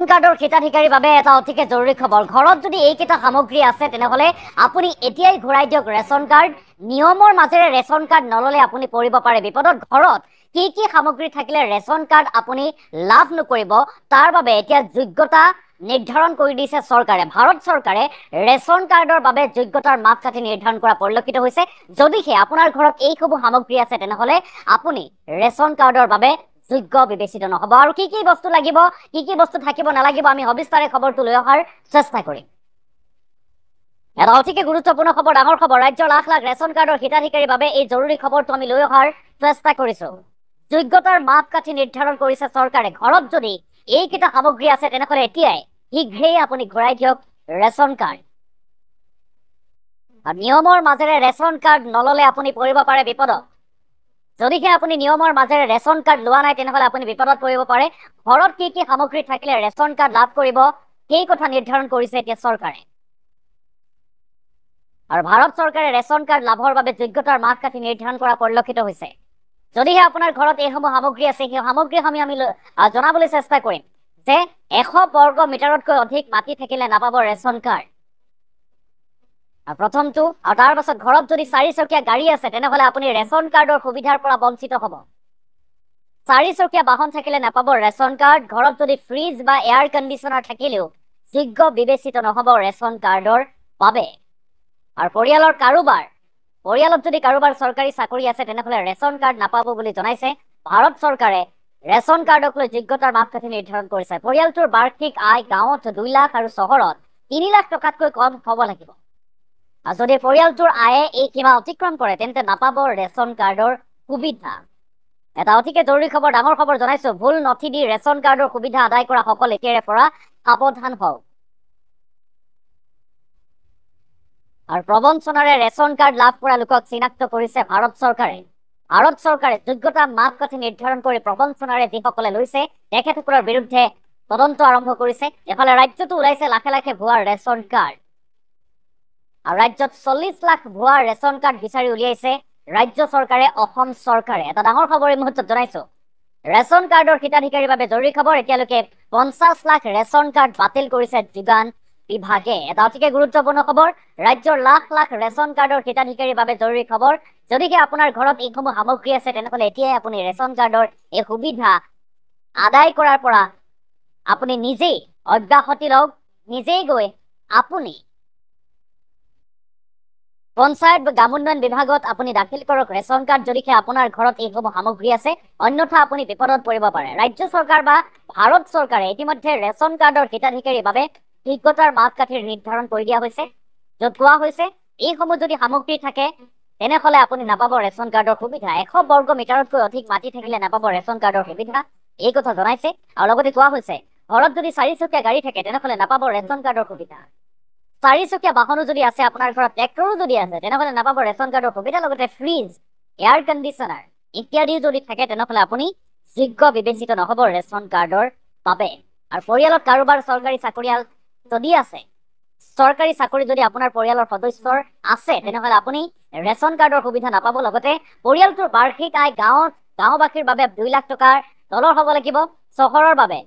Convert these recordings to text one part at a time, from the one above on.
কাৰ্ডৰ হিতাধিকাৰীৰ বাবে এটা অতিকে জৰুৰী খবৰ। ঘৰত যদি এইকেইটা সামগ্ৰী আছে তেনেহ'লে আপুনি এতিয়াই ঘূৰাই দিয়ক ৰেচন কাৰ্ড। নিয়মৰ মাজেৰে ৰেচন কাৰ্ড নল'লে আপুনি পৰিব পাৰে বিপদত। ঘৰত কি কি সামগ্ৰী থাকিলে ৰেচন কাৰ্ড আপুনি লাভ নকৰিব তাৰ বাবে এতিয়া যোগ্যতা নিৰ্ধাৰণ কৰি দিছে চৰকাৰে। ভাৰত চৰকাৰে ৰেচন কাৰ্ডৰ বাবে যোগ্যতাৰ মাপকাঠি নিৰ্ধাৰণ কৰা পৰিলক্ষিত হৈছে। যদিহে আপোনাৰ ঘৰত এইসমূহ সামগ্ৰী আছে তেনেহ'লে আপুনি ৰেচন কাৰ্ডৰ বাবে যোগ্য বিবেচিত নহ'ব। আৰু কি কি বস্তু লাগিব, কি কি বস্তু থাকিব নালাগিব আমি সবিস্তাৰে খবৰটো লৈ অহাৰ চেষ্টা কৰিম। এটা অতিকে গুৰুত্বপূৰ্ণ খবৰ, ডাঙৰ খবৰ। ৰাজ্যৰ লাখ লাখ ৰেচন কাৰ্ডৰ হিতাধিকাৰীৰ বাবে এই জৰুৰী খবৰটো আমি লৈ অহাৰ চেষ্টা কৰিছো। যোগ্যতাৰ মাপকাঠি নিৰ্ধাৰণ কৰিছে চৰকাৰে। ঘৰত যদি এইকেইটা সামগ্ৰী আছে তেনেহ'লে এতিয়াই শীঘ্ৰেই আপুনি ঘূৰাই দিয়ক ৰেচন কাৰ্ড। নিয়মৰ মাজেৰে ৰেচন কাৰ্ড নল'লে আপুনি পৰিব পাৰে বিপদত। যদিহে আপুনি নিয়মৰ মাজেৰে ৰেচন কাৰ্ড লোৱা নাই তেনেহ'লে আপুনি বিপদত পৰিব পাৰে। ঘৰত কি কি সামগ্ৰী থাকিলে ৰেচন কাৰ্ড লাভ কৰিব সেই কথা নিৰ্ধাৰণ কৰিছে এতিয়া চৰকাৰে। আৰু ভাৰত চৰকাৰে ৰেচন কাৰ্ড লাভৰ বাবে যোগ্যতাৰ মাপকাঠি নিৰ্ধাৰণ কৰা পৰিলক্ষিত হৈছে। যদিহে আপোনাৰ ঘৰত এইসমূহ সামগ্ৰী আছে সেই সামগ্ৰীসমূহ আমি জনাবলৈ চেষ্টা কৰিম যে 100 বৰ্গ মিটাৰতকৈ অধিক মাটি থাকিলে নাপাব ৰেচন কাৰ্ড। প্ৰথমটো, আৰু তাৰ পাছত ঘৰত যদি 4চকীয়া গাড়ী আছে তেনেহ'লে আপুনি ৰেচন কাৰ্ডৰ সুবিধাৰ পৰা বঞ্চিত হ'ব। 4চকীয়া বাহন থাকিলে নাপাব ৰেচন কাৰ্ড। ঘৰত যদি ফ্ৰিজ বা এয়াৰ কণ্ডিশ্যনাৰ থাকিলেও যোগ্য বিবেচিত নহ'ব ৰেচন কাৰ্ডৰ বাবে। আৰু পৰিয়ালত যদি কাৰোবাৰ চৰকাৰী চাকৰি আছে তেনেহ'লে ৰেচন কাৰ্ড নাপাব বুলি জনাইছে ভাৰত চৰকাৰে। ৰেচন কাৰ্ডক লৈ যোগ্যতাৰ মাপকাঠি নিৰ্ধাৰণ কৰিছে। পৰিয়ালটোৰ বাৰ্ষিক আয় গাঁৱত 2 লাখ আৰু চহৰত 3 লাখ টকাতকৈ কম হ'ব লাগিব। আৰু যদি পৰিয়ালটোৰ আয়ে এই সীমা অতিক্ৰম কৰে তেন্তে নাপাব ৰেচন কাৰ্ডৰ সুবিধা। এটা অতিকে জৰুৰী খবৰ, ডাঙৰ খবৰ জনাইছো। ভুল নথি দি ৰেচন কাৰ্ডৰ সুবিধা আদায় কৰা সকল এতিয়াৰে পৰা সাৱধান হওক। আৰু প্ৰবঞ্চনাৰে ৰেচন কাৰ্ড লাভ কৰা লোকক চিনাক্ত কৰিছে ভাৰত চৰকাৰে। ভাৰত চৰকাৰে যোগ্যতা মাপকাঠি নিৰ্ধাৰণ কৰি প্ৰবঞ্চনাৰে যিসকলে লৈছে তেখেতসকলৰ বিৰুদ্ধে তদন্ত আৰম্ভ কৰিছে। এফালে ৰাজ্যতো ওলাইছে লাখে লাখে ভুৱা ৰেচন কাৰ্ড। আৰু ৰাজ্যত 40 লাখ ভুৱা ৰেচন কাৰ্ড বিচাৰি উলিয়াইছে ৰাজ্য চৰকাৰে, অসম চৰকাৰে। এটা ডাঙৰ খবৰ এই মুহূৰ্তত জনাইছো। ৰেচন কাৰ্ডৰ হিতাধিকাৰীৰ বাবে জৰুৰী খবৰ। এতিয়ালৈকে 50 লাখ ৰেচন কাৰ্ড বাতিল কৰিছে যোগান বিভাগে। এটা অতিকে গুৰুত্বপূৰ্ণ খবৰ। ৰাজ্যৰ লাখ লাখ ৰেচন কাৰ্ডৰ হিতাধিকাৰীৰ বাবে জৰুৰী খবৰ। যদিহে আপোনাৰ ঘৰত এইসমূহ সামগ্ৰী আছে তেনেহ'লে এতিয়াই আপুনি ৰেচন কাৰ্ডৰ এই সুবিধা আদায় কৰাৰ পৰা আপুনি নিজেই অব্যাহতি লওক। নিজেই গৈ আপুনি পঞ্চায়ত বা গ্ৰাম উন্নয়ন বিভাগত আপুনি দাখিল কৰক ৰেচন কাৰ্ড যদিহে আপোনাৰ ঘৰত এইসমূহ সামগ্ৰী আছে, অন্যথা আপুনি বিপদত পৰিব পাৰে। ৰাজ্য চৰকাৰ বা ভাৰত চৰকাৰে ইতিমধ্যে ৰেচন কাৰ্ডৰ হিতাধিকাৰীৰ বাবে যোগ্যতাৰ মাপকাঠি নিৰ্ধাৰণ কৰি দিয়া হৈছে, য'ত কোৱা হৈছে এইসমূহ যদি সামগ্ৰী থাকে তেনেহ'লে আপুনি নাপাব ৰেচন কাৰ্ডৰ সুবিধা। 100 বৰ্গ মিটাৰতকৈ অধিক মাটি থাকিলে নাপাব ৰেচন কাৰ্ডৰ সুবিধা, এই কথা জনাইছে। আৰু লগতে কোৱা হৈছে ঘৰত যদি 4চকীয়া গাড়ী থাকে তেনেহ'লে নাপাব ৰেচন কাৰ্ডৰ সুবিধা। 4চকীয়া বাহনো যদি আছে, আপোনাৰ ঘৰত ট্ৰেক্টৰো যদি আছে তেনেহ'লে নাপাব ৰেচন কাৰ্ডৰ সুবিধা। লগতে ফ্ৰিজ, এয়াৰ কণ্ডিশ্যনাৰ ইত্যাদিও যদি থাকে তেনেহ'লে আপুনি যোগ্য বিবেচিত নহ'ব ৰেচন কাৰ্ডৰ বাবে। আৰু পৰিয়ালত কাৰোবাৰ চৰকাৰী চাকৰিয়াল যদি আছে, চৰকাৰী চাকৰি যদি আপোনাৰ পৰিয়ালৰ সদস্যৰ আছে তেনেহ'লে আপুনি ৰেচন কাৰ্ডৰ সুবিধা নাপাব। লগতে পৰিয়ালটোৰ বাৰ্ষিক আয় গাঁওবাসীৰ বাবে 2 লাখ টকাৰ তলৰ হ'ব লাগিব। চহৰৰ বাবে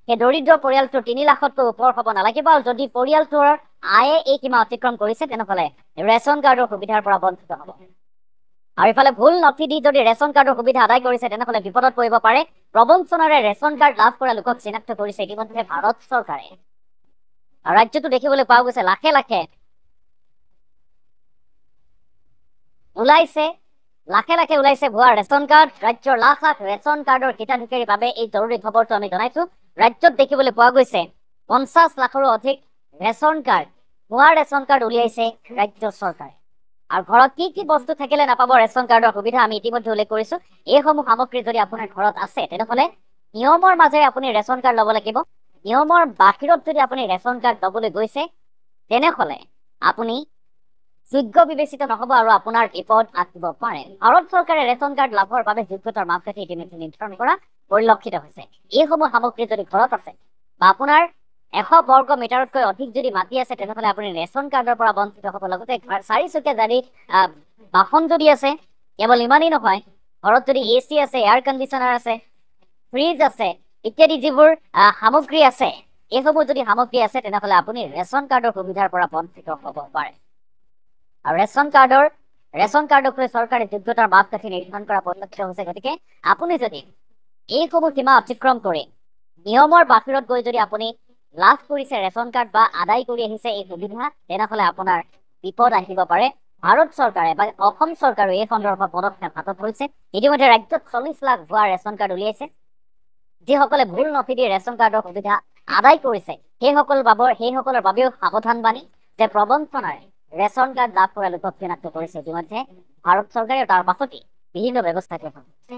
সেই দৰিদ্ৰ পৰিয়ালটোৰ 3 লাখতকৈ ওপৰ হ'ব নালাগিব। আৰু যদি পৰিয়ালটোৰ আয়ে এই সীমা অতিক্ৰম কৰিছে তেনেহ'লে ৰেচন কাৰ্ডৰ সুবিধাৰ পৰা বঞ্চিত হ'ব। আৰু ইফালে ভুল নথি দি যদি ৰেচন কাৰ্ডৰ সুবিধা আদায় কৰিছে তেনেহ'লে বিপদত পৰিব পাৰে। প্ৰবঞ্চনাৰে ৰেচন কাৰ্ড লাভ কৰা লোকক চিনাক্ত কৰিছে ইতিমধ্যে ভাৰত চৰকাৰে। আৰু ৰাজ্যটো দেখিবলৈ পোৱা গৈছে লাখে লাখে ওলাইছে ভুৱা ৰেচন কাৰ্ড। ৰাজ্যৰ লাখ লাখ ৰেচন কাৰ্ডৰ হিতাধিকাৰীৰ বাবে এই জৰুৰী খবৰটো আমি জনাইছো। ৰাজ্যত দেখিবলৈ পোৱা গৈছে 50 লাখৰো অধিক ৰেচন কাৰ্ড, ভুৱা ৰেচন কাৰ্ড উলিয়াইছে ৰাজ্য চৰকাৰে। আৰু ঘৰত কি কি বস্তু থাকিলে নাপাব ৰেচন কাৰ্ডৰ সুবিধা আমি ইতিমধ্যে উল্লেখ কৰিছো। এইসমূহ সামগ্ৰী যদি আপোনাৰ ঘৰত আছে তেনেহ'লে নিয়মৰ মাজেৰে আপুনি ৰেচন কাৰ্ড ল'ব লাগিব। নিয়মৰ বাহিৰত যদি আপুনি ৰেচন কাৰ্ড ল'বলৈ গৈছে তেনেহ'লে আপুনি যোগ্য বিবেচিত নহ'ব আৰু আপোনাৰ বিপদ আহিব পাৰে। ভাৰত চৰকাৰে ৰেচন কাৰ্ড লাভৰ বাবে যোগ্যতাৰ মাপকাঠি ইতিমধ্যে নিৰ্ধাৰণ কৰা পৰিলক্ষিত হৈছে। এইসমূহ সামগ্ৰী যদি ঘৰত আছে বা আপোনাৰ 100 বৰ্গ মিটাৰতকৈ অধিক যদি মাটি আছে তেনেহ'লে আপুনি ৰেচন কাৰ্ডৰ পৰা বঞ্চিত হ'ব। লগতে 4চকীয়া গাড়ী বাহন যদি আছে, কেৱল ইমানেই নহয়, ঘৰত যদি AC আছে, এয়াৰ কণ্ডিশ্যনাৰ আছে, ফ্ৰিজ আছে, ইত্যাদি যিবোৰ সামগ্ৰী আছে, এইসমূহ যদি সামগ্ৰী আছে তেনেহ'লে আপুনি ৰেচন কাৰ্ডৰ সুবিধাৰ পৰা বঞ্চিত হ'ব পাৰে। আৰু ৰেচন কাৰ্ডক লৈ চৰকাৰে যোগ্যতাৰ মাপকাঠি নিৰ্ধাৰণ কৰা পৰিলক্ষিত হৈছে। গতিকে আপুনি যদি এইসমূহ সীমা অতিক্ৰম কৰি নিয়মৰ বাহিৰত গৈ যদি আপুনি লাভ কৰিছে ৰেচন কাৰ্ড বা আদায় কৰি আহিছে এই সুবিধা, তেনেহ'লে আপোনাৰ বিপদ আহিব পাৰে। ভাৰত চৰকাৰে বা অসম চৰকাৰে এই সন্দৰ্ভত পদক্ষেপ হাতত লৈছে। ইতিমধ্যে ৰাজ্যত 40 লাখ ভুৱা ৰেচন কাৰ্ড উলিয়াইছে। যিসকলে ভুল নথি দি ৰেচন কাৰ্ডৰ সুবিধা আদায় কৰিছে সেইসকলৰ বাবেও সাৱধানবাণী যে প্ৰবঞ্চনাৰে ৰেচন কাৰ্ড লাভ কৰা লোকক চিনাক্ত কৰিছে ইতিমধ্যে ভাৰত চৰকাৰে, তাৰ পাছতেই বিভিন্ন ব্যৱস্থা গ্ৰহণ কৰিছে।